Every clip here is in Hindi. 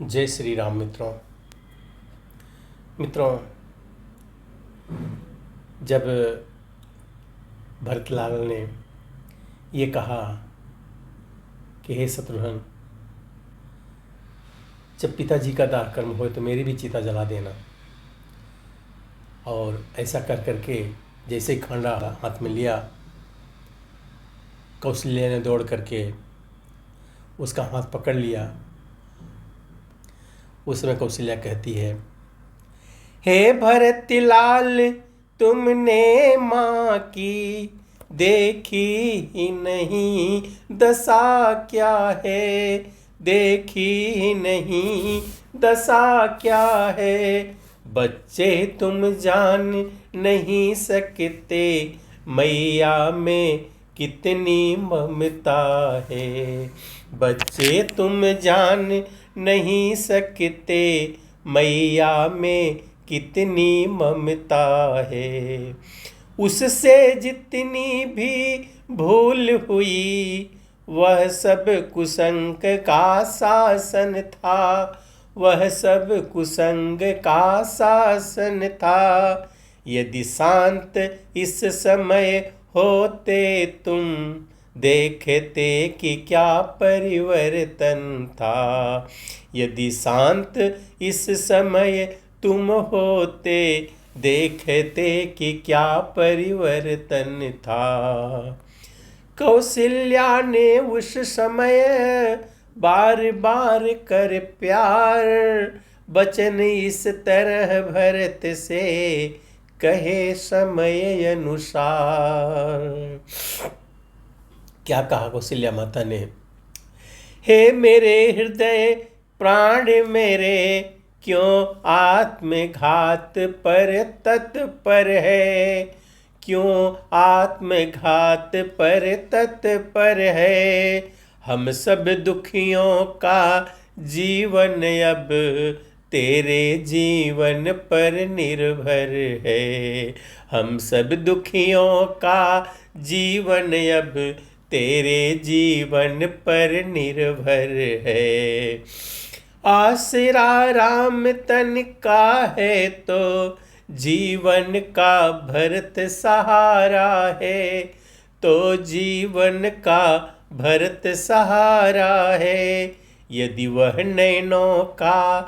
जय श्री राम मित्रों, जब भरतलाल ने ये कहा कि हे शत्रुघ्न, जब पिताजी का दाह कर्म हो तो मेरी भी चिता जला देना, और ऐसा कर करके जैसे ही खंडा हाथ में लिया, कौशल्या ने दौड़ करके उसका हाथ पकड़ लिया। उस समय कौशल्या कहती है, हे भरतलाल, तुमने माँ की देखी ही नहीं दशा क्या है, देखी ही नहीं दशा क्या है। बच्चे तुम जान नहीं सकते, मैया में कितनी ममता है। बच्चे तुम जान नहीं सकते, मैया में कितनी ममता है। उससे जितनी भी भूल हुई, वह सब कुसंग का शासन था, वह सब कुसंग का शासन था। यदि शांत इस समय होते तुम, देखते कि क्या परिवर्तन था। यदि शांत इस समय तुम होते, देखते कि क्या परिवर्तन था। कौशल्या ने उस समय बार बार कर प्यार, बचन इस तरह भरत से कहे समय अनुसार। क्या कहा कौशल्या माता ने? हे मेरे हृदय प्राण मेरे, क्यों आत्मघात पर तत्पर है, क्यों आत्मघात पर तत्पर है। हम सब दुखियों का जीवन अब तेरे जीवन पर निर्भर है। हम सब दुखियों का जीवन अब तेरे जीवन पर निर्भर है। आसरा राम तन का है तो जीवन का भरत सहारा है, तो जीवन का भरत सहारा है। यदि वह नैनों का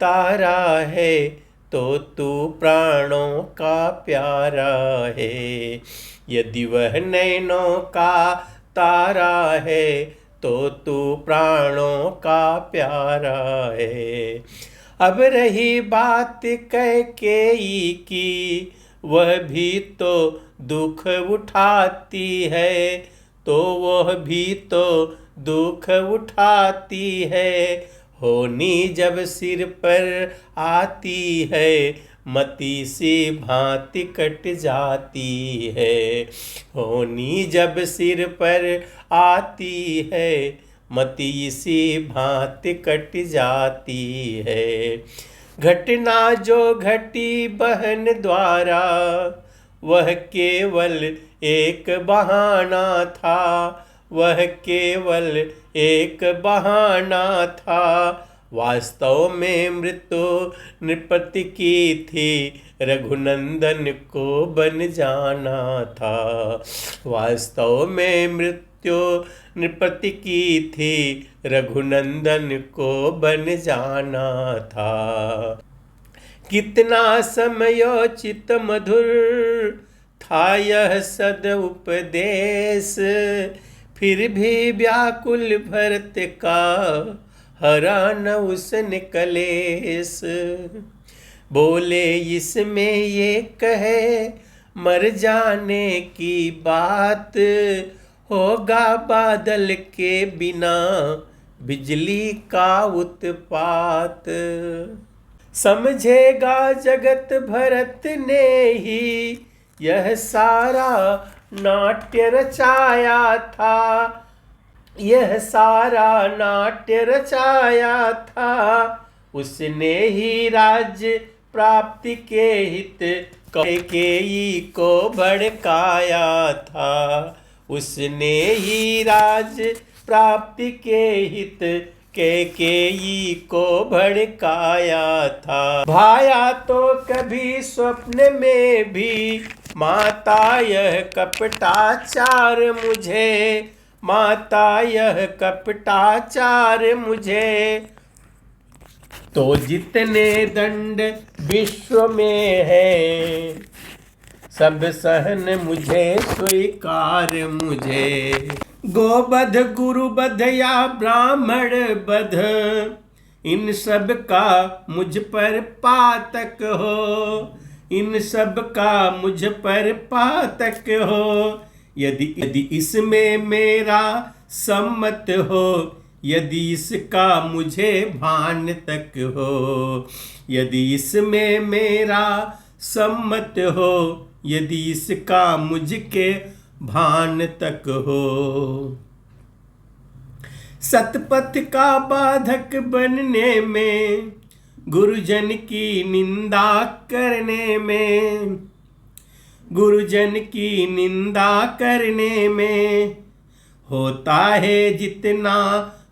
तारा है, तो तू प्राणों का प्यारा है। यदि वह नैनों का तारा है, तो तू प्राणों का प्यारा है। अब रही बात कैकेयी की, वह भी तो दुख उठाती है, तो वह भी तो दुख उठाती है। होनी जब सिर पर आती है, मती सी भांति कट जाती है। होनी जब सिर पर आती है, मती सी भांति कट जाती है। घटना जो घटी बहन द्वारा, वह केवल एक बहाना था, वह केवल एक बहाना था। वास्तव में मृत्यु नृपति की थी, रघुनंदन को बन जाना था। वास्तव में मृत्यु नृपति की थी, रघुनंदन को बन जाना था। कितना समयोचित मधुर था यह सद उपदेश, फिर भी व्याकुल भरत का हरा न उसने कलेश। बोले इसमें ये कहे मर जाने की बात, होगा बादल के बिना बिजली का उत्पात। समझेगा जगत भरत ने ही यह सारा नाट्य रचाया था, यह सारा नाट्य रचाया था। उसने ही राज्य प्राप्ति के हित कैकेयी को भड़काया था। उसने ही राज्य प्राप्ति के हित कैकेयी को भड़काया था। भाया तो कभी स्वप्न में भी माता यह कपटाचार मुझे, माता यह कपटाचार मुझे। तो जितने दंड विश्व में है सब सहन मुझे स्वीकार मुझे। गोवध गुरुवध या ब्राह्मण वध इन सब का मुझ पर पातक हो, इन सब का मुझ पर पातक हो। यदि इसमें मेरा सम्मत हो, यदि इसका मुझे भान तक हो, यदि इसमें मेरा सम्मत हो, यदि इसका मुझके भान तक हो। सतपथ का बाधक बनने में, गुरुजन की निंदा करने में, गुरुजन की निंदा करने में होता है जितना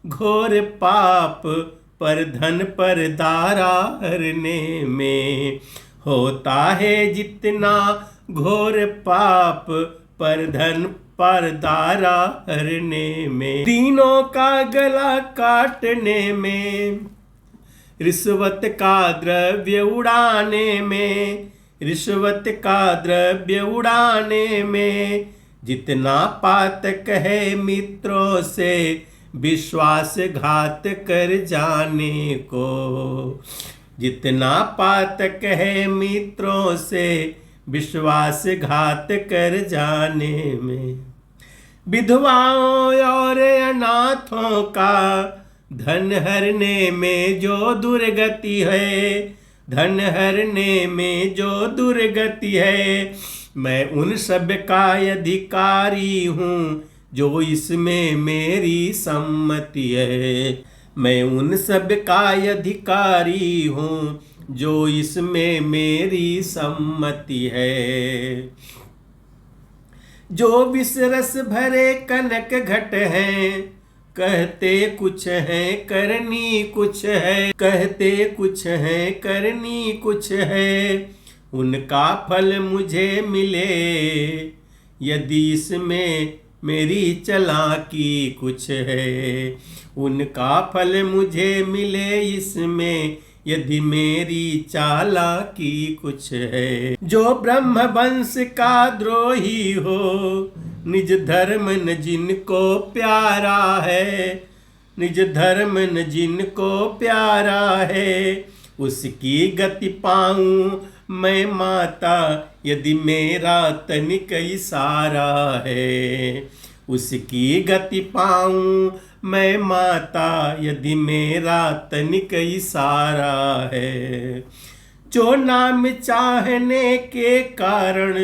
घोर पाप, पर धन पर दारा हरने में होता है जितना घोर पाप, पर धन पर दारा हरने में। तीनों का गला काटने में, रिश्वत का द्रव्य उड़ाने में, रिश्वत का द्रव्य उड़ाने में जितना पातक है मित्रों से विश्वासघात कर जाने को, जितना पातक है मित्रों से विश्वासघात कर जाने में। विधवाओं और अनाथों का धन हरने में जो दुर्गति है, धन हरने में जो दुर्गति है, मैं उन सब का अधिकारी हूँ जो इसमें मेरी सम्मति है। मैं उन सब का अधिकारी हूँ जो इसमें मेरी सम्मति है। जो विषरस भरे कनक घट हैं, कहते कुछ है करनी कुछ है, कहते कुछ है करनी कुछ है, उनका फल मुझे मिले यदि इसमें मेरी चालाकी कुछ है, उनका फल मुझे मिले इसमें यदि मेरी चालाकी कुछ है। जो ब्रह्म वंश का द्रोही हो, निज धर्म न जिनको प्यारा है, निज धर्म न जिनको प्यारा है, उसकी गति पाऊं मैं माता यदि मेरा तनिक इशारा है, उसकी गति पाऊं मैं माता यदि मेरा तनिक इशारा है। जो नाम चाहने के कारण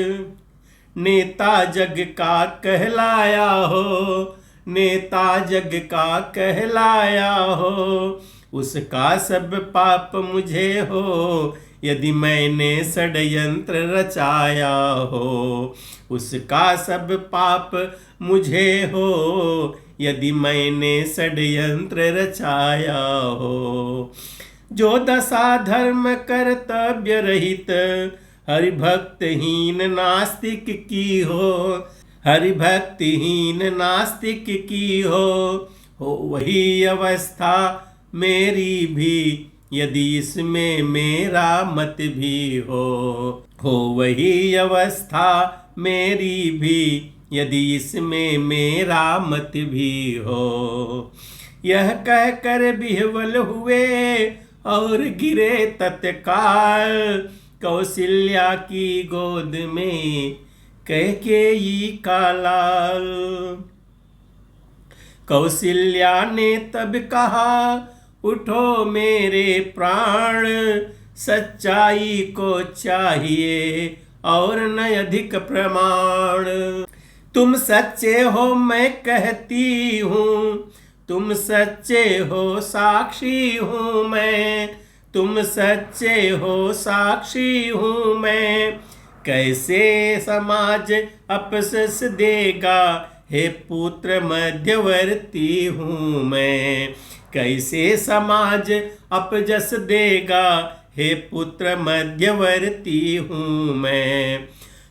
नेता जग का कहलाया हो, नेता जग का कहलाया हो, उसका सब पाप मुझे हो यदि मैंने षड्यंत्र रचाया हो, उसका सब पाप मुझे हो यदि मैंने षड्यंत्र रचाया हो। जो दशा धर्म कर्तव्य रहित हरिभक्तहीन नास्तिक की हो, हरिभक्तिहीन नास्तिक की हो वही अवस्था मेरी भी यदि इसमें मेरा मत भी हो वही अवस्था मेरी भी यदि इसमें मेरा मत भी हो। यह कहकर विह्वल हुए और गिरे तत्काल कौशल्या की गोद में कैकेयी का लाल। कौशल्या ने तब कहा उठो मेरे प्राण, सच्चाई को चाहिए और न अधिक प्रमाण। तुम सच्चे हो मैं कहती हूँ, तुम सच्चे हो साक्षी हूँ मैं, तुम सच्चे हो साक्षी हूँ मैं। कैसे समाज अफसोस देगा हे पुत्र मध्यवर्ती हूँ मैं, कैसे समाज अपजस देगा, हे पुत्र मध्यवर्ती हूँ मैं।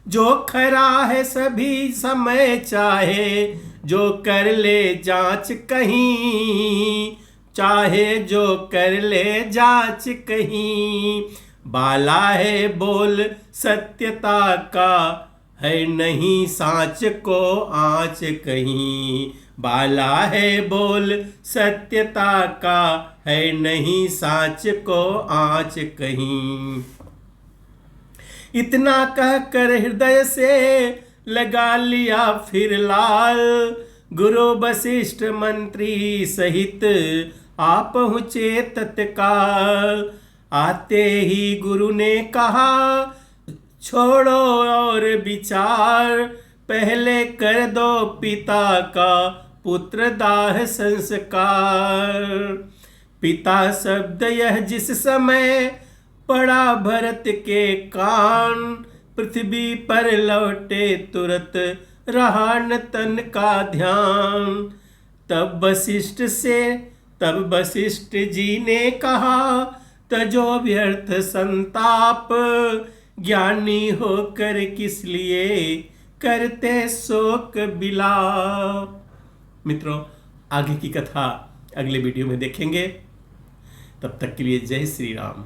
जो खरा है सभी समय चाहे, जो कर ले जांच कहीं, चाहे जो कर ले जांच कहीं। बाला है बोल सत्यता का, है नहीं सांच को आँच कहीं। बाला है बोल सत्यता का, है नहीं सांच को आँच कहीं। इतना कह कर हृदय से लगा लिया फिर लाल, गुरु वशिष्ठ मंत्री सहित आ पहुँचे तत्काल। आते ही गुरु ने कहा छोड़ो और विचार, पहले कर दो पिता का पुत्र दाह संस्कार। पिता शब्द यह जिस समय पड़ा भरत के कान, पृथ्वी पर लौटे तुरत रहा न तन का ध्यान। तब वशिष्ठ जी ने कहा तजो व्यर्थ संताप, ज्ञानी होकर किस लिए करते शोक बिलाप। मित्रों, आगे की कथा अगले वीडियो में देखेंगे। तब तक के लिए जय श्री राम।